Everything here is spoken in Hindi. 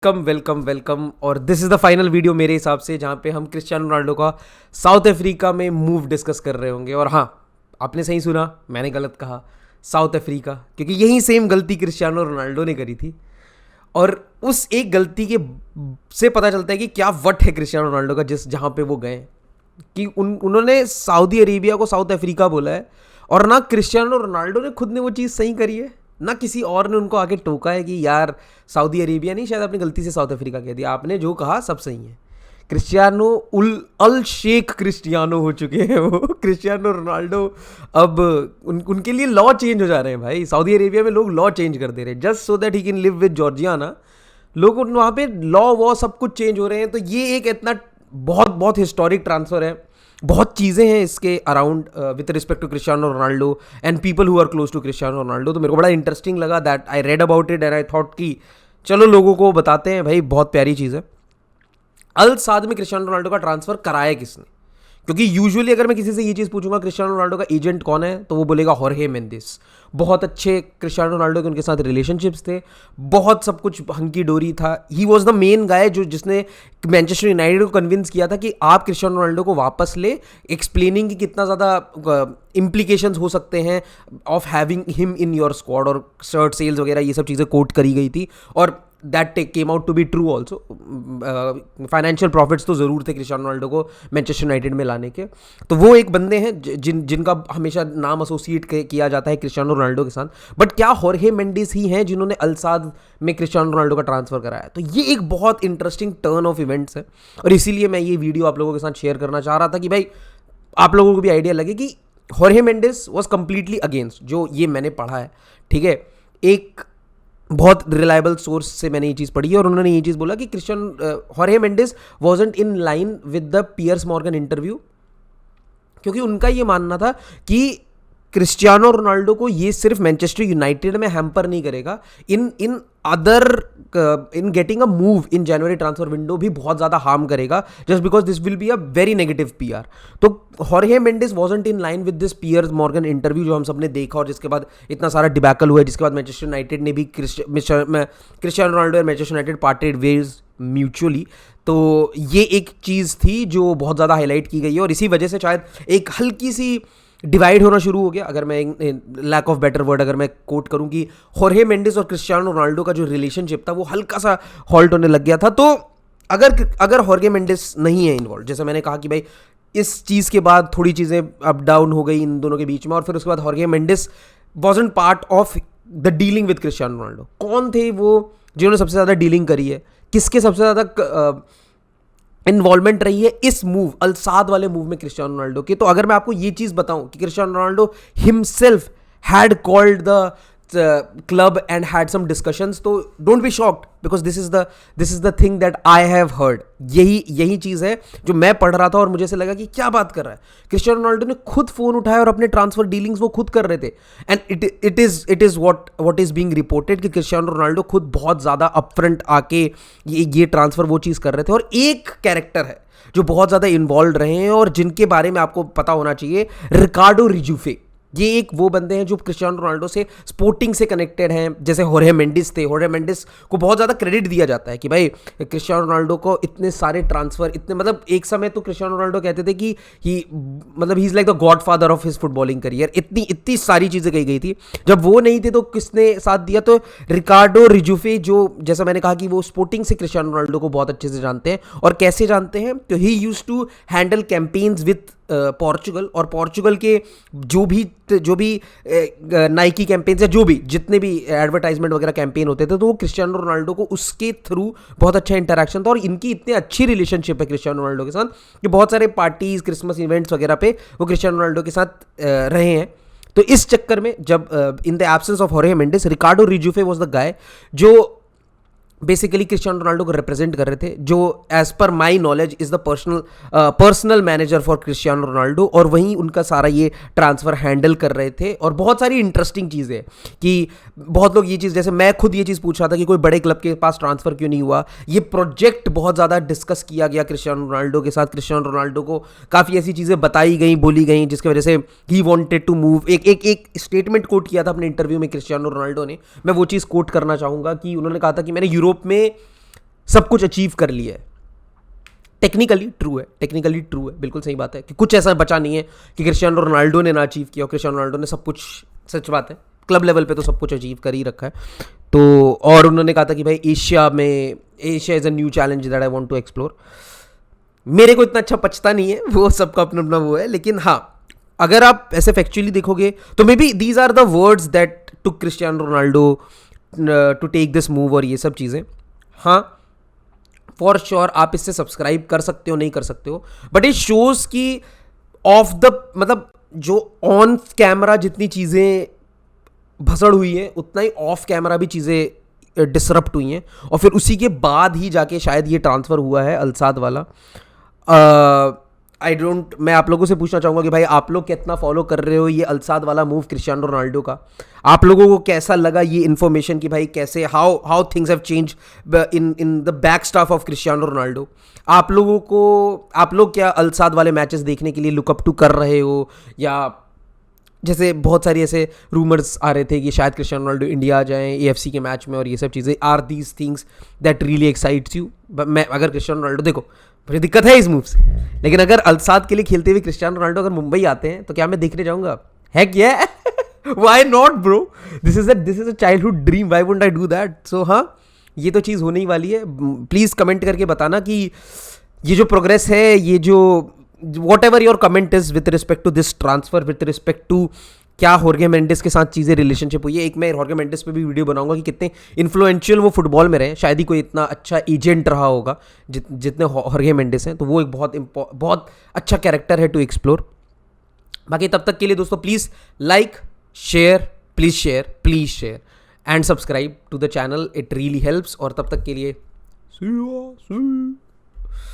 Welcome welcome welcome. और this is the final video मेरे हिसाब से, जहाँ पे हम क्रिस्टियानो रोनाल्डो का साउथ अफ्रीका में मूव डिस्कस कर रहे होंगे। और हाँ, आपने सही सुना, मैंने गलत कहा, साउथ अफ्रीका, क्योंकि यही सेम गलती क्रिस्टियानो रोनाल्डो ने करी थी। और उस एक गलती के से पता चलता है कि क्या वट है क्रिस्टियानो रोनाल्डो का, जिस जहाँ पे वो गए, कि उन्होंने सऊदी अरेबिया को साउथ अफ्रीका बोला है। और ना क्रिस्टियानो रोनाल्डो ने खुद ने वो चीज़ सही करी है, ना किसी और ने उनको आके टोका है कि यार सऊदी अरेबिया नहीं, शायद अपनी गलती से साउथ अफ्रीका कह दिया। आपने जो कहा सब सही है। क्रिस्टियानो उल अल शेख क्रिस्टियानो हो चुके हैं वो क्रिस्टियानो रोनाल्डो। अब उनके लिए लॉ चेंज हो जा रहे हैं भाई। सऊदी अरेबिया में लोग लॉ चेंज कर दे रहे हैं just so that he can live with Georgiana. लोग वहाँ पे लॉ वॉ सब कुछ चेंज हो रहे हैं। तो ये एक इतना बहुत बहुत हिस्टोरिक ट्रांसफ़र है। बहुत चीज़ें हैं इसके around with respect to Cristiano Ronaldo and people who are close to Cristiano Ronaldo. तो मेरे को बड़ा इंटरेस्टिंग लगा that I read about it and I thought कि चलो लोगों को बताते हैं भाई, बहुत प्यारी चीज़ है। अल साद में क्रिस्टियानो रोनाल्डो का ट्रांसफ़र कराया किसने? क्योंकि यूजुअली अगर मैं किसी से ये चीज़ पूछूंगा क्रिस्टियानो रोनाल्डो का एजेंट कौन है, तो वो बोलेगा होर्हे मेंडिस। बहुत अच्छे क्रिस्टियानो रोनाल्डो के उनके साथ रिलेशनशिप्स थे, बहुत सब कुछ हंकी डोरी था। He was the main guy जिसने मैनचेस्टर यूनाइटेड को कन्विंस किया था कि आप क्रिस्टियानो रोनाल्डो को वापस ले, एक्सप्लेनिंग कि कितना ज़्यादा इम्प्लीकेशंस हो सकते हैं of having him in your squad. और शर्ट सेल्स वगैरह ये सब चीज़ें कोट करी गई थी, और that came out to be true also. Financial profits तो ज़रूर थे क्रिस्टियानो रोनाल्डो को मैनचेस्टर यूनाइटेड में लाने के। तो वो एक बंदे हैं जिनका हमेशा नाम एसोसिएट किया जाता है क्रिस्टियानो रोनाल्डो के साथ। बट क्या होर्हे मेंडिस ही हैं जिन्होंने अल साद में क्रिस्टियानो रोनाल्डो का ट्रांसफ़र कराया? तो ये एक बहुत इंटरेस्टिंग टर्न ऑफ इवेंट्स है, और इसीलिए मैं ये वीडियो आप लोगों के साथ शेयर करना चाह रहा था कि भाई आप लोगों को भी आइडिया लगे कि होर्हे मेंडिस वॉज कंप्लीटली अगेंस्ट जो ये मैंने पढ़ा है। ठीक है, एक बहुत रिलायबल सोर्स से मैंने ये चीज़ पढ़ी है, और उन्होंने ये चीज़ बोला कि होर्हे Mendes wasn't in line with the Piers Morgan interview, क्योंकि उनका ये मानना था कि क्रिस्टियानो रोनाल्डो को ये सिर्फ मैनचेस्टर यूनाइटेड में हैम्पर नहीं करेगा, in in other in getting a move in January transfer window भी बहुत ज़्यादा हार्म करेगा, just because this will be a very negative PR. तो होर्हे Mendes wasn't in line with this Piers Morgan interview जो हम सब ने देखा, और जिसके बाद इतना सारा डिबैकल हुआ है, जिसके बाद मैनचेस्टर यूनाइटेड ने भी क्रिस्टियानो रोनाल्डो और Manchester United parted ways mutually. तो ये एक चीज़ थी जो बहुत ज़्यादा हाईलाइट की गई है, और इसी वजह से शायद एक हल्की सी डिवाइड होना शुरू हो गया। अगर मैं लैक ऑफ बेटर वर्ड अगर मैं कोट करूं कि होर्हे मेंडिस और क्रिस्टियानो रोनाल्डो का जो रिलेशनशिप था वो हल्का सा हॉल्ट होने लग गया था। तो अगर होर्हे मेंडिस नहीं है इन्वॉल्व, जैसे मैंने कहा कि भाई इस चीज़ के बाद थोड़ी चीज़ें अप डाउन हो गई इन दोनों के बीच में, और फिर उसके बाद होर्हे Mendes wasn't part of the dealing with Cristiano Ronaldo. कौन थे वो जिन्होंने सबसे ज़्यादा डीलिंग करी है, किसके सबसे ज़्यादा इन्वॉल्वमेंट रही है इस मूव अल साद वाले मूव में क्रिस्टियानो रोनाल्डो के? तो अगर मैं आपको ये चीज़ बताऊं कि Cristiano Ronaldo himself had called the club and had some discussions, तो don't be shocked, because this is the thing that I have heard. यही चीज़ है जो मैं पढ़ रहा था, और मुझे से लगा कि क्या बात कर रहा है। क्रिस्टियानो रोनाल्डो ने खुद फोन उठाया और अपने ट्रांसफर डीलिंग्स वो खुद कर रहे थे, and it is what is being reported कि क्रिस्टियानो रोनाल्डो खुद बहुत ज़्यादा अपफ्रंट आके ये ट्रांसफर वो चीज़ कर रहे थे। और एक कैरेक्टर है जो बहुत ज़्यादा इन्वॉल्व रहे हैं और जिनके बारे में आपको पता होना चाहिए, रिकार्डो रिजूफे। ये एक वो बंदे हैं जो क्रिस्टियानो रोनाल्डो से स्पोर्टिंग से कनेक्टेड हैं, जैसे होर्हे मेंडिस थे। होर्हे मेंडिस को बहुत ज़्यादा क्रेडिट दिया जाता है कि भाई क्रिस्टियानो रोनाल्डो को इतने सारे ट्रांसफ़र, इतने मतलब एक समय तो क्रिस्टियानो रोनाल्डो कहते थे कि he is like the God father of his footballing career. इतनी सारी चीज़ें कही गई थी। जब वो नहीं थे तो किसने साथ दिया? तो रिकार्डो रिजूफे, जो जैसा मैंने कहा कि वो स्पोर्टिंग से क्रिस्टियानो रोनाल्डो को बहुत अच्छे से जानते हैं। और कैसे जानते हैं? तो ही used to handle campaigns with Portugal, और पोर्चुगल के जो भी नाइकी कैंपेन्स या जो भी जितने भी एडवर्टाइजमेंट वगैरह कैंपेन होते थे, तो वो क्रिस्टियानो रोनाल्डो को उसके थ्रू बहुत अच्छा इंटरेक्शन था। और इनकी इतनी अच्छी रिलेशनशिप है क्रिस्टियानो रोनाल्डो के साथ कि बहुत सारे पार्टीज, क्रिसमस इवेंट्स वगैरह पे वो क्रिस्टियानो रोनाल्डो के साथ रहे हैं। तो इस चक्कर में जब इन द एब्सेंस ऑफ होर्हे Mendes, Ricardo Regufe was the guy जो बेसिकली क्रिस्टियानो रोनाल्डो को रिप्रेजेंट कर रहे थे, जो as per my knowledge is the personal manager for Cristiano Ronaldo, और वहीं उनका सारा ये ट्रांसफ़र हैंडल कर रहे थे। और बहुत सारी इंटरेस्टिंग चीज़ें कि बहुत लोग ये चीज़, जैसे मैं खुद ये चीज़ पूछ रहा था कि कोई बड़े क्लब के पास ट्रांसफ़र क्यों नहीं हुआ। ये प्रोजेक्ट बहुत ज़्यादा डिस्कस किया गया क्रिस्टियानो रोनाल्डो के साथ। क्रिस्टियानो रोनाल्डो को काफ़ी ऐसी चीज़ें बताई गई, बोली गई, जिसकी वजह से ही वॉन्टेड टू मूव। एक स्टेटमेंट कोट किया था अपने इंटरव्यू में क्रिस्टियानो रोनाल्डो ने, मैं वो चीज़ कोट करना चाहूँगा कि उन्होंने कहा था कि मैंने यूरोप में सब कुछ अचीव कर लिया है। टेक्निकली ट्रू है, बिल्कुल सही बात है कि कुछ ऐसा बचा नहीं है कि क्रिस्टियानो रोनाल्डो ने ना अचीव किया, और क्रिस्टियानो रोनाल्डो ने सब कुछ, सच बात है, क्लब लेवल पे तो सब कुछ अचीव कर ही रखा है। तो और उन्होंने कहा था कि भाई Asia is a new challenge that I want to explore. मेरे को इतना अच्छा पचता नहीं है, वो सबका अपना अपना वो है, लेकिन हाँ, अगर आप ऐसे फैक्चुअली देखोगे तो may be these are the words that to Cristiano Ronaldo to take this move, और ये सब चीज़ें। हाँ, फॉर श्योर आप इससे सब्सक्राइब कर सकते हो, नहीं कर सकते हो, बट इट शोज कि ऑफ द, मतलब जो ऑन कैमरा जितनी चीज़ें भसड़ हुई हैं, उतना ही ऑफ कैमरा भी चीज़ें डिसरप्ट हुई हैं, और फिर उसी के बाद ही जाके शायद ये ट्रांसफ़र हुआ है अल्साद वाला। मैं आप लोगों से पूछना चाहूँगा कि भाई आप लोग कितना फॉलो कर रहे हो ये अल्साद वाला मूव क्रिस्टियानो रोनाल्डो का? आप लोगों को कैसा लगा ये इन्फॉर्मेशन कि भाई कैसे how things have change in the back staff of Cristiano Ronaldo? आप लोग क्या अल्साद वाले मैचेस देखने के लिए लुकअप टू कर रहे हो, या जैसे बहुत सारी ऐसे रूमर्स आ रहे थे कि शायद क्रिस्टियानो रोनाल्डो इंडिया आ जाएं AFC के मैच में, और ये सब चीज़ें, are these things that really excites you? मैं अगर क्रिस्टियानो रोनाल्डो, देखो मुझे दिक्कत है इस मूव से, लेकिन अगर अल्साद के लिए खेलते हुए क्रिस्टियानो रोनाल्डो अगर मुंबई आते हैं तो क्या मैं देखने जाऊँगा? है क्या? Why not bro? This is a childhood dream, why wouldn't I do that? So हाँ, ये तो चीज़ होने ही वाली है। प्लीज़ कमेंट करके बताना कि ये जो प्रोग्रेस है, ये जो whatever your comment is with respect to this transfer, with respect to क्या हॉर्गे मेंडिस के साथ चीज़ें रिलेशनशिप हुई है। एक मैं हॉर्गे मेंडिस पे भी वीडियो बनाऊंगा कि कितने इन्फ्लुएंशियल वो फुटबॉल में रहे, शायद ही कोई इतना अच्छा एजेंट रहा होगा जितने हॉर्गे मेंडिस हैं, तो वो एक बहुत अच्छा कैरेक्टर है टू एक्सप्लोर। बाकी तब तक के लिए दोस्तों, please like, please share and subscribe to the channel, it really helps. और तब तक के लिए see you.